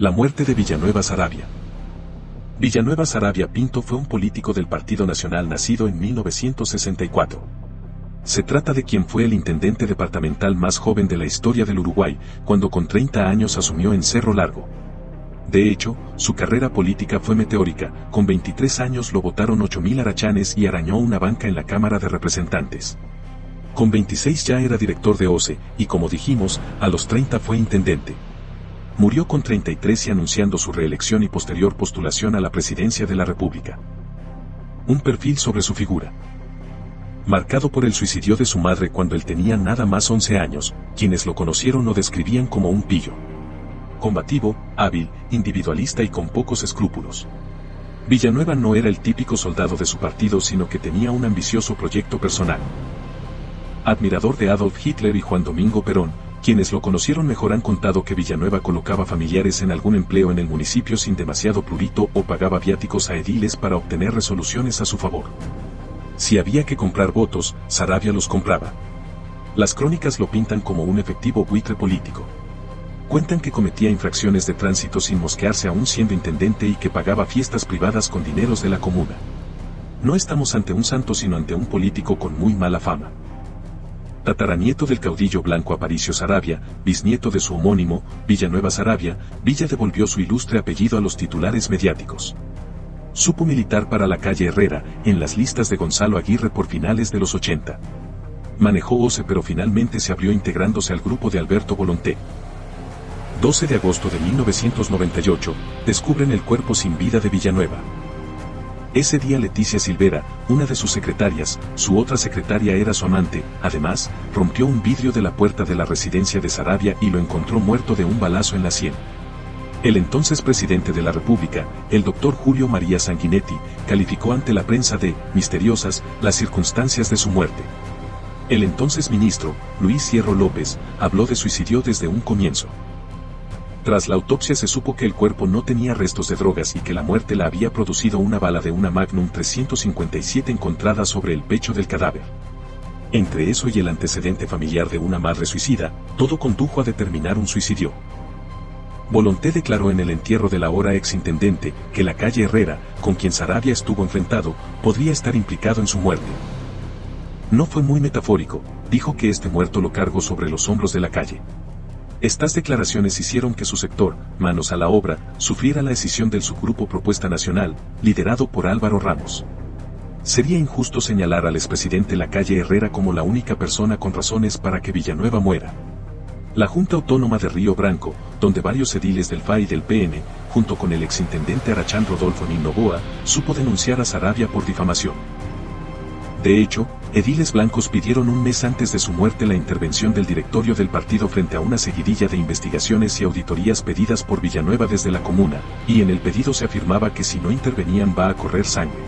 La muerte de Villanueva Saravia. Villanueva Saravia Pinto fue un político del Partido Nacional nacido en 1964. Se trata de quien fue el intendente departamental más joven de la historia del Uruguay, cuando con 30 años asumió en Cerro Largo. De hecho, su carrera política fue meteórica, con 23 años lo votaron 8.000 arachanes y arañó una banca en la Cámara de Representantes. Con 26 ya era director de OCE, y como dijimos, a los 30 fue intendente. Murió con 33 y anunciando su reelección y posterior postulación a la presidencia de la República. Un perfil sobre su figura. Marcado por el suicidio de su madre cuando él tenía nada más 11 años, quienes lo conocieron lo describían como un pillo. Combativo, hábil, individualista y con pocos escrúpulos. Villanueva no era el típico soldado de su partido, sino que tenía un ambicioso proyecto personal. Admirador de Adolf Hitler y Juan Domingo Perón, quienes lo conocieron mejor han contado que Villanueva colocaba familiares en algún empleo en el municipio sin demasiado prurito o pagaba viáticos a ediles para obtener resoluciones a su favor. Si había que comprar votos, Saravia los compraba. Las crónicas lo pintan como un efectivo buitre político. Cuentan que cometía infracciones de tránsito sin mosquearse aún siendo intendente y que pagaba fiestas privadas con dineros de la comuna. No estamos ante un santo sino ante un político con muy mala fama. Tataranieto del caudillo Blanco Aparicio Saravia, bisnieto de su homónimo, Villanueva Saravia, Villa devolvió su ilustre apellido a los titulares mediáticos. Supo militar para la calle Herrera, en las listas de Gonzalo Aguirre por finales de los 80. Manejó OCE pero finalmente se abrió integrándose al grupo de Alberto Volonté. 12 de agosto de 1998, descubren el cuerpo sin vida de Villanueva. Ese día Leticia Silvera, una de sus secretarias, su otra secretaria era su amante, además, rompió un vidrio de la puerta de la residencia de Saravia y lo encontró muerto de un balazo en la sien. El entonces presidente de la República, el doctor Julio María Sanguinetti, calificó ante la prensa de misteriosas las circunstancias de su muerte. El entonces ministro, Luis Hierro López, habló de suicidio desde un comienzo. Tras la autopsia se supo que el cuerpo no tenía restos de drogas y que la muerte la había producido una bala de una Magnum 357 encontrada sobre el pecho del cadáver. Entre eso y el antecedente familiar de una madre suicida, todo condujo a determinar un suicidio. Volonté declaró en el entierro del ahora exintendente que la calle Herrera, con quien Saravia estuvo enfrentado, podría estar implicado en su muerte. No fue muy metafórico, dijo que este muerto lo cargó sobre los hombros de la calle. Estas declaraciones hicieron que su sector, manos a la obra, sufriera la escisión del subgrupo Propuesta Nacional, liderado por Álvaro Ramos. Sería injusto señalar al expresidente Lacalle Herrera como la única persona con razones para que Villanueva muera. La Junta Autónoma de Río Branco, donde varios ediles del FA y del PN, junto con el exintendente Arachán Rodolfo Novoa, supo denunciar a Saravia por difamación. De hecho, ediles blancos pidieron un mes antes de su muerte la intervención del directorio del partido frente a una seguidilla de investigaciones y auditorías pedidas por Villanueva desde la comuna, y en el pedido se afirmaba que si no intervenían va a correr sangre.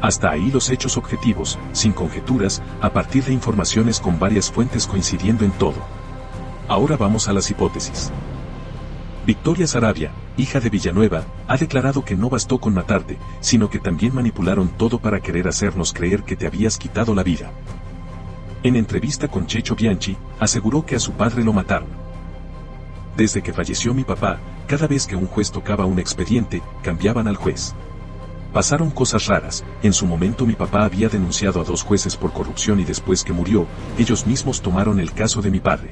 Hasta ahí los hechos objetivos, sin conjeturas, a partir de informaciones con varias fuentes coincidiendo en todo. Ahora vamos a las hipótesis. Victoria Saravia, hija de Villanueva, ha declarado que no bastó con matarte, sino que también manipularon todo para querer hacernos creer que te habías quitado la vida. En entrevista con Checho Bianchi, aseguró que a su padre lo mataron. Desde que falleció mi papá, cada vez que un juez tocaba un expediente, cambiaban al juez. Pasaron cosas raras, en su momento mi papá había denunciado a 2 jueces por corrupción y después que murió, ellos mismos tomaron el caso de mi padre.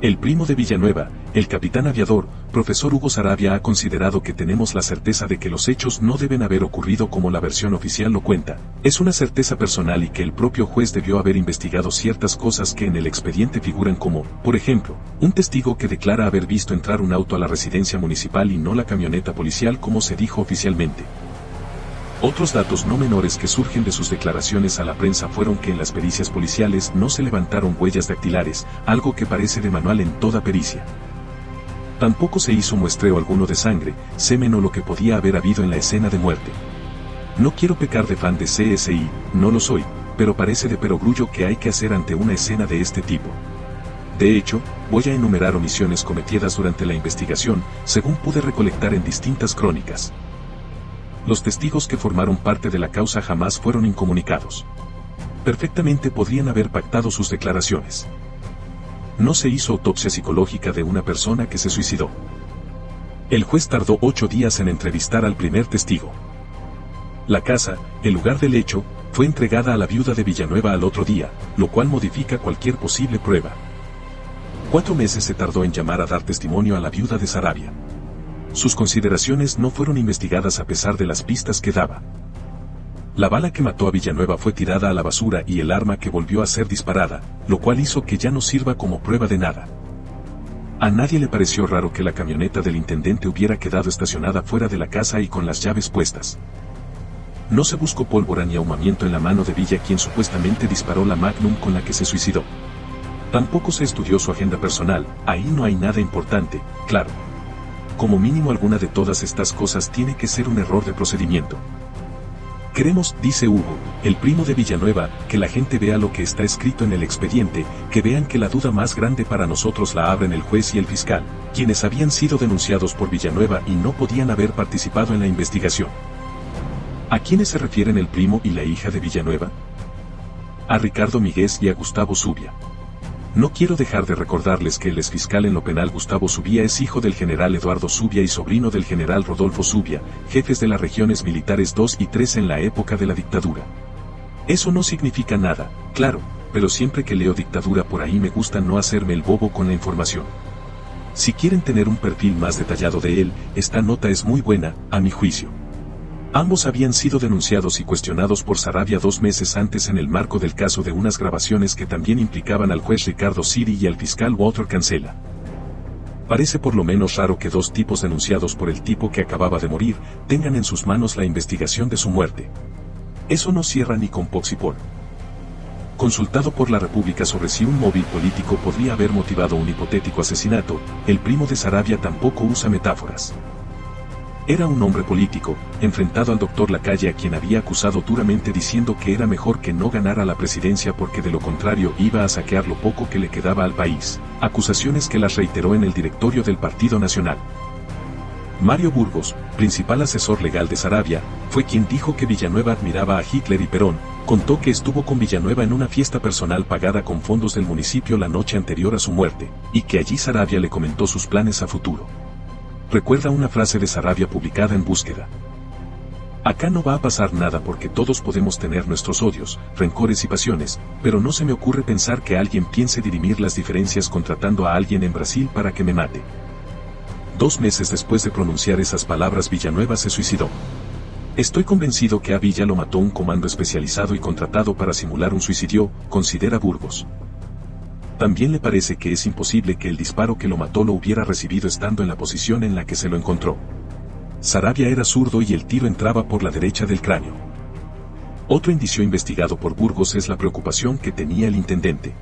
El primo de Villanueva, el capitán aviador, profesor Hugo Saravia ha considerado que tenemos la certeza de que los hechos no deben haber ocurrido como la versión oficial lo cuenta. Es una certeza personal y que el propio juez debió haber investigado ciertas cosas que en el expediente figuran como, por ejemplo, un testigo que declara haber visto entrar un auto a la residencia municipal y no la camioneta policial como se dijo oficialmente. Otros datos no menores que surgen de sus declaraciones a la prensa fueron que en las pericias policiales no se levantaron huellas dactilares, algo que parece de manual en toda pericia. Tampoco se hizo muestreo alguno de sangre, semen o lo que podía haber habido en la escena de muerte. No quiero pecar de fan de CSI, no lo soy, pero parece de perogrullo que hay que hacer ante una escena de este tipo. De hecho, voy a enumerar omisiones cometidas durante la investigación, según pude recolectar en distintas crónicas. Los testigos que formaron parte de la causa jamás fueron incomunicados. Perfectamente podrían haber pactado sus declaraciones. No se hizo autopsia psicológica de una persona que se suicidó. El juez tardó 8 días en entrevistar al primer testigo. La casa, el lugar del hecho, fue entregada a la viuda de Villanueva al otro día, lo cual modifica cualquier posible prueba. 4 meses se tardó en llamar a dar testimonio a la viuda de Saravia. Sus consideraciones no fueron investigadas a pesar de las pistas que daba. La bala que mató a Villanueva fue tirada a la basura y el arma que volvió a ser disparada, lo cual hizo que ya no sirva como prueba de nada. A nadie le pareció raro que la camioneta del intendente hubiera quedado estacionada fuera de la casa y con las llaves puestas. No se buscó pólvora ni ahumamiento en la mano de Villa, quien supuestamente disparó la Magnum con la que se suicidó. Tampoco se estudió su agenda personal, ahí no hay nada importante, claro. Como mínimo alguna de todas estas cosas tiene que ser un error de procedimiento. Queremos, dice Hugo, el primo de Villanueva, que la gente vea lo que está escrito en el expediente, que vean que la duda más grande para nosotros la abren el juez y el fiscal, quienes habían sido denunciados por Villanueva y no podían haber participado en la investigación. ¿A quiénes se refieren el primo y la hija de Villanueva? A Ricardo Míguez y a Gustavo Zubia. No quiero dejar de recordarles que el exfiscal en lo penal Gustavo Zubia es hijo del general Eduardo Zubia y sobrino del general Rodolfo Zubia, jefes de las regiones militares 2 y 3 en la época de la dictadura. Eso no significa nada, claro, pero siempre que leo dictadura por ahí me gusta no hacerme el bobo con la información. Si quieren tener un perfil más detallado de él, esta nota es muy buena, a mi juicio. Ambos habían sido denunciados y cuestionados por Saravia 2 meses antes en el marco del caso de unas grabaciones que también implicaban al juez Ricardo Siri y al fiscal Walter Cancela. Parece por lo menos raro que 2 tipos denunciados por el tipo que acababa de morir tengan en sus manos la investigación de su muerte. Eso no cierra ni con Poxipol. Consultado por la República sobre si un móvil político podría haber motivado un hipotético asesinato, el primo de Saravia tampoco usa metáforas. Era un hombre político, enfrentado al doctor Lacalle, a quien había acusado duramente diciendo que era mejor que no ganara la presidencia porque de lo contrario iba a saquear lo poco que le quedaba al país, acusaciones que las reiteró en el directorio del Partido Nacional. Mario Burgos, principal asesor legal de Saravia, fue quien dijo que Villanueva admiraba a Hitler y Perón, contó que estuvo con Villanueva en una fiesta personal pagada con fondos del municipio la noche anterior a su muerte, y que allí Saravia le comentó sus planes a futuro. Recuerda una frase de Saravia publicada en Búsqueda. Acá no va a pasar nada porque todos podemos tener nuestros odios, rencores y pasiones, pero no se me ocurre pensar que alguien piense dirimir las diferencias contratando a alguien en Brasil para que me mate. 2 meses después de pronunciar esas palabras, Villanueva se suicidó. Estoy convencido que a Villa lo mató un comando especializado y contratado para simular un suicidio, considera Burgos. También le parece que es imposible que el disparo que lo mató lo hubiera recibido estando en la posición en la que se lo encontró. Saravia era zurdo y el tiro entraba por la derecha del cráneo. Otro indicio investigado por Burgos es la preocupación que tenía el intendente.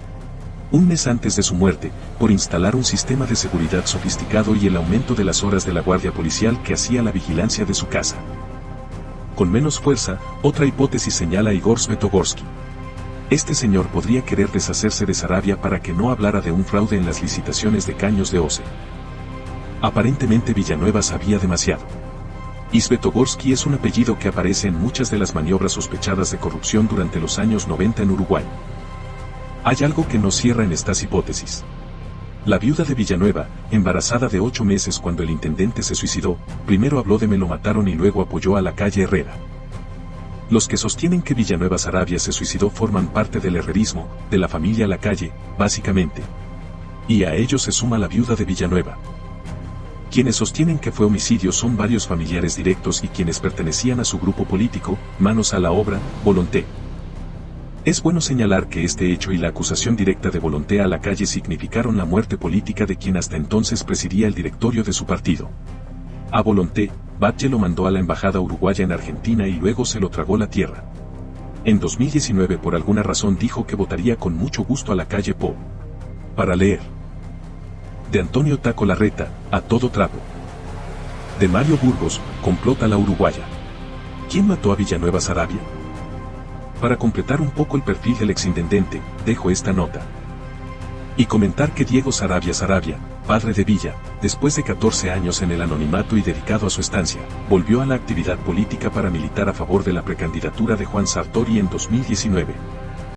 1 mes antes de su muerte, por instalar un sistema de seguridad sofisticado y el aumento de las horas de la guardia policial que hacía la vigilancia de su casa. Con menos fuerza, otra hipótesis señala a Igor Svetogorsky. Este señor podría querer deshacerse de Saravia para que no hablara de un fraude en las licitaciones de caños de OCE. Aparentemente Villanueva sabía demasiado. Y Svetogorsky es un apellido que aparece en muchas de las maniobras sospechadas de corrupción durante los años 90 en Uruguay. Hay algo que no cierra en estas hipótesis. La viuda de Villanueva, embarazada de 8 meses cuando el intendente se suicidó, primero habló de me lo mataron y luego apoyó a Lacalle Herrera. Los que sostienen que Villanueva Saravia se suicidó forman parte del herrerismo, de la familia Lacalle, básicamente. Y a ellos se suma la viuda de Villanueva. Quienes sostienen que fue homicidio son varios familiares directos y quienes pertenecían a su grupo político, manos a la obra, Volonté. Es bueno señalar que este hecho y la acusación directa de Volonté a Lacalle significaron la muerte política de quien hasta entonces presidía el directorio de su partido. A Volonté, Batlle lo mandó a la embajada uruguaya en Argentina y luego se lo tragó la tierra. En 2019 por alguna razón dijo que votaría con mucho gusto a Lacalle para leer. De Antonio Taco Larreta, A todo trapo. De Mario Burgos, Complota la uruguaya. ¿Quién mató a Villanueva Saravia? Para completar un poco el perfil del exintendente, dejo esta nota. Y comentar que Diego Saravia, padre de Villa, después de 14 años en el anonimato y dedicado a su estancia, volvió a la actividad política para militar a favor de la precandidatura de Juan Sartori en 2019.